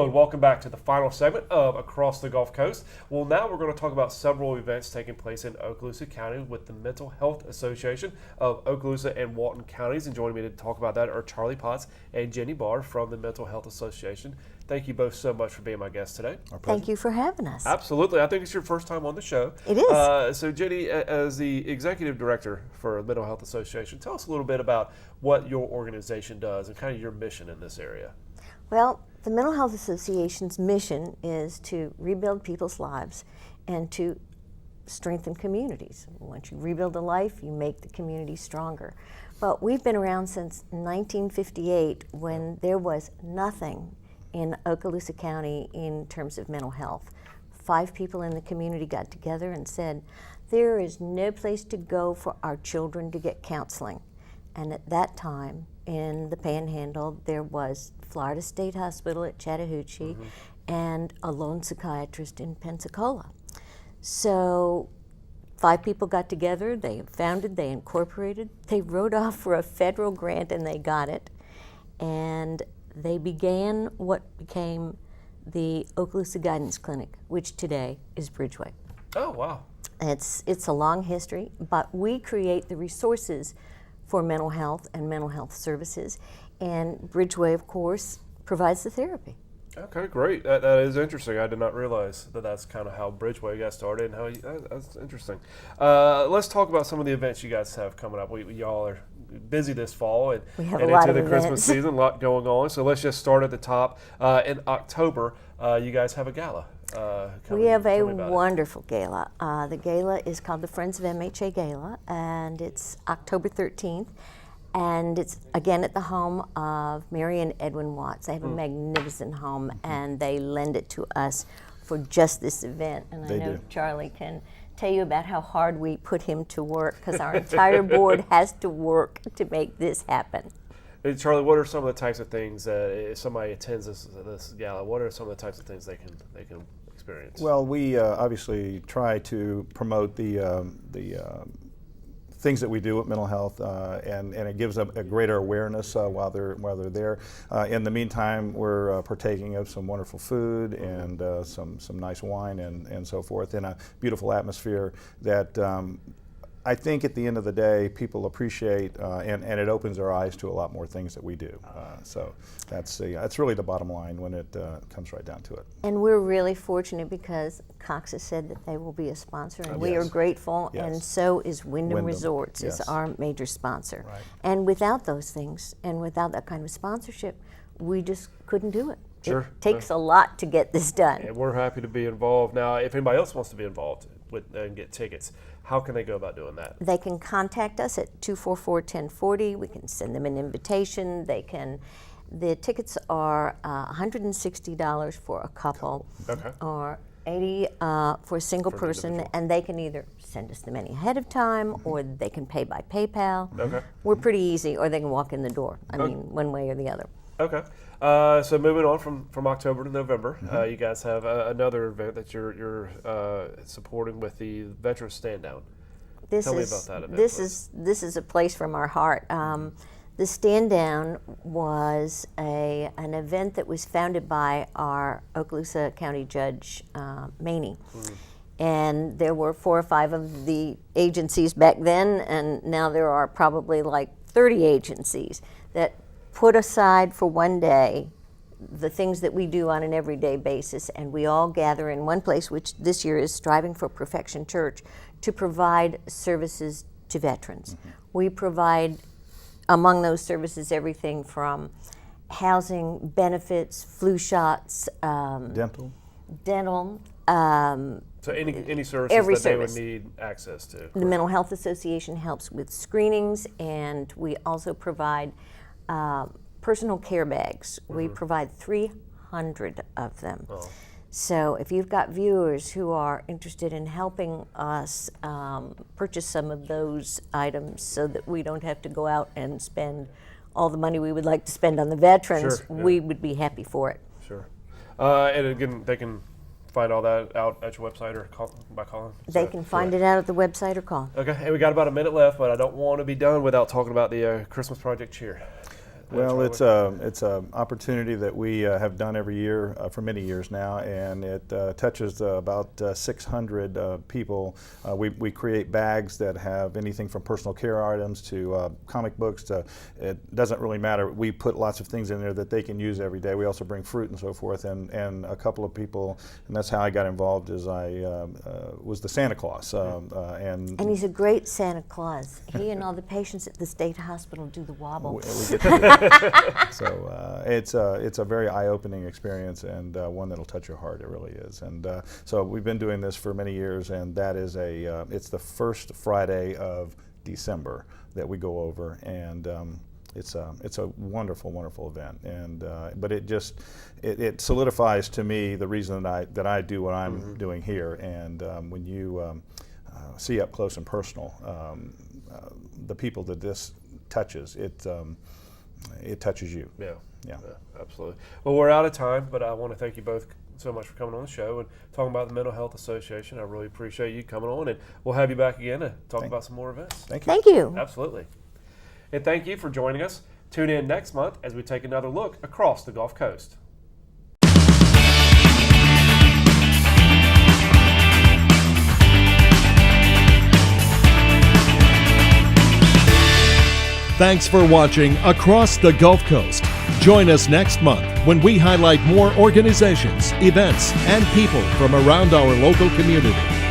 Hello and welcome back to the final segment of Across the Gulf Coast. Well, now we're going to talk about several events taking place in Okaloosa County with the Mental Health Association of Okaloosa and Walton counties. And joining me to talk about that are Charlie Potts and Jenny Barr from the Mental Health Association. Thank you both so much for being my guests today. Thank you for having us. Absolutely. I think it's your first time on the show. It is. So Jenny, as the Executive Director for the Mental Health Association, tell us a little bit about what your organization does and kind of your mission in this area. Well, the Mental Health Association's mission is to rebuild people's lives and to strengthen communities. Once you rebuild a life, you make the community stronger. But we've been around since 1958 when there was nothing in Okaloosa County in terms of mental health. 5 people in the community got together and said, there is no place to go for our children to get counseling. And at that time, in the Panhandle, there was Florida State Hospital at Chattahoochee and a lone psychiatrist in Pensacola. So 5 people got together, they founded, they incorporated, they wrote off for a federal grant and they got it. And they began what became the Okaloosa Guidance Clinic, which today is Bridgeway. Oh, wow. It's a long history, but we create the resources for mental health and mental health services, and Bridgeway, of course, provides the therapy. Okay, great. That is interesting. I did not realize that that's kind of how Bridgeway got started and how that's interesting. Let's talk about some of the events you guys have coming up. Y'all are busy this fall and into the Christmas season, a lot going on. So let's just start at the top. In October, you guys have a gala. We have a wonderful gala. The gala is called the Friends of MHA Gala, and it's October 13th. And it's, again, at the home of Mary and Edwin Watts. They have a magnificent home, and they lend it to us for just this event. And I know Charlie can tell you about how hard we put him to work, because our entire board has to work to make this happen. Hey, Charlie, what are some of the types of things, if somebody attends this gala, what are some of the types of things they can experience? Well, we obviously try to promote the things that we do with mental health, and it gives a greater awareness while they're there. In the meantime, we're partaking of some wonderful food and some nice wine and so forth in a beautiful atmosphere that I think at the end of the day people appreciate, and it opens our eyes to a lot more things that we do. So that's really the bottom line when it comes right down to it. And we're really fortunate because Cox has said that they will be a sponsor, and we are grateful, and so is Wyndham Resorts is our major sponsor. Right. And without those things, and without that kind of sponsorship, we just couldn't do it. Sure. It takes a lot to get this done. And we're happy to be involved. Now, if anybody else wants to be involved and get tickets, how can they go about doing that? They can contact us at 244-1040. We can send them an invitation. The tickets are $160 for a couple, or $80 for a single person, and they can either send us the money ahead of time or they can pay by PayPal. Okay. We're pretty easy, or they can walk in the door. I mean, one way or the other. Okay. So moving on from October to November, you guys have another event that you're supporting with the Veterans Stand Down. Tell me about that event. This is a place from our heart. The Stand Down was an event that was founded by our Okaloosa County Judge Maney. And there were 4 or 5 of the agencies back then, and now there are probably like 30 agencies that put aside for one day the things that we do on an everyday basis, and we all gather in one place, which this year is Striving for Perfection Church, to provide services to veterans. We provide, among those services, everything from housing, benefits, flu shots, dental. So any services that they would need access to. The Mental Health Association helps with screenings, and we also provide personal care bags. We provide 300 of them. Oh. So if you've got viewers who are interested in helping us purchase some of those items so that we don't have to go out and spend all the money we would like to spend on the veterans, we would be happy for it. Sure. And again, they can find all that out at your website or by calling? They can find it out at the website or call. Okay, and we got about a minute left, but I don't want to be done without talking about the Christmas Project Cheer. Well, it's a opportunity that we have done every year for many years now, and it touches about 600 people. We create bags that have anything from personal care items to comic books. It doesn't really matter. We put lots of things in there that they can use every day. We also bring fruit and so forth, and a couple of people, and that's how I got involved. Is I was the Santa Claus, and he's a great Santa Claus. He and all the patients at the state hospital do the wobble. we get to do that. So it's a very eye-opening experience, and one that'll touch your heart. It really is. And so we've been doing this for many years, and that is it's the first Friday of December that we go over, and it's a wonderful, wonderful event. And but it solidifies to me the reason that I do what I'm doing here. And when you see up close and personal the people that this touches, it touches you. Yeah, absolutely. Well, we're out of time, but I want to thank you both so much for coming on the show and talking about the Mental Health Association. I really appreciate you coming on, and we'll have you back again to talk about some more events. Thank you. Thank you. Absolutely. And thank you for joining us. Tune in next month as we take another look across the Gulf Coast. Thanks for watching Across the Gulf Coast. Join us next month when we highlight more organizations, events, and people from around our local community.